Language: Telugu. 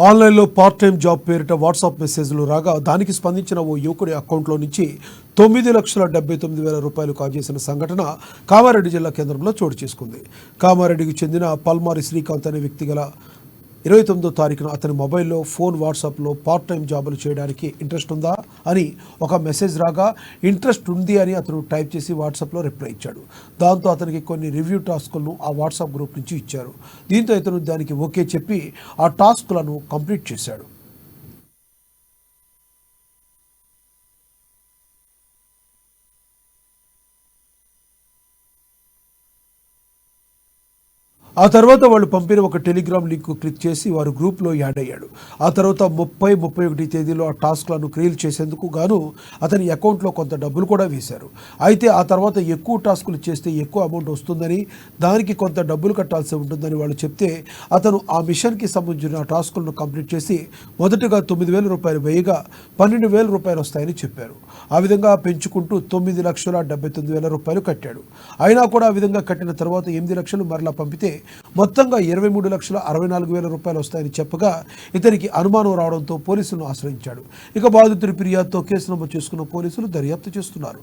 ఆన్లైన్లో పార్ట్ టైం జాబ్ పేరిట వాట్సాప్ మెసేజ్లు రాగా దానికి స్పందించిన ఓ యువకుడి అకౌంట్లో నుంచి 9,79,000 రూపాయలు కాజేసిన సంఘటన కామారెడ్డి జిల్లా కేంద్రంలో చోటు చేసుకుంది. కామారెడ్డికి చెందిన పల్మారి శ్రీకాంత్ అనే వ్యక్తి గల 29వ తారీఖున అతని మొబైల్లో వాట్సాప్లో పార్ట్ టైం జాబులు చేయడానికి ఇంట్రెస్ట్ ఉందా అని ఒక మెసేజ్ రాగా ఇంట్రెస్ట్ ఉంది అని అతను టైప్ చేసి వాట్సాప్లో రిప్లై ఇచ్చాడు. దాంతో అతనికి కొన్ని రివ్యూ టాస్కులను ఆ వాట్సాప్ గ్రూప్ నుంచి ఇచ్చారు. దీంతో ఇతను దానికి ఓకే చెప్పి ఆ టాస్కులను కంప్లీట్ చేశాడు. ఆ తర్వాత వాళ్ళు పంపిన ఒక టెలిగ్రామ్ లింక్ క్లిక్ చేసి వారు గ్రూప్లో యాడ్ అయ్యాడు. ఆ తర్వాత 30-31 తేదీలో ఆ టాస్క్లను క్లియర్ చేసేందుకు గాను అతని అకౌంట్లో కొంత డబ్బులు కూడా వేశారు. అయితే ఆ తర్వాత ఎక్కువ టాస్కులు చేస్తే ఎక్కువ అమౌంట్ వస్తుందని, దానికి కొంత డబ్బులు కట్టాల్సి ఉంటుందని వాళ్ళు చెప్తే అతను ఆ మిషన్కి సంబంధించిన టాస్కులను కంప్లీట్ చేసి మొదటగా 9,000 రూపాయలు వేయగా 12,000 రూపాయలు వస్తాయని చెప్పారు. ఆ విధంగా పెంచుకుంటూ 9,79,000 రూపాయలు కట్టాడు. అయినా కూడా ఆ విధంగా కట్టిన తర్వాత 8 లక్షలు మరలా పంపితే మొత్తంగా 23,64,000 రూపాయలు వస్తాయని చెప్పగా ఇతనికి అనుమానం రావడంతో పోలీసులను ఆశ్రయించాడు. ఇక బాధితుడి ఫిర్యాదుతో కేసు నమోదు చేసుకున్న పోలీసులు దర్యాప్తు చేస్తున్నారు.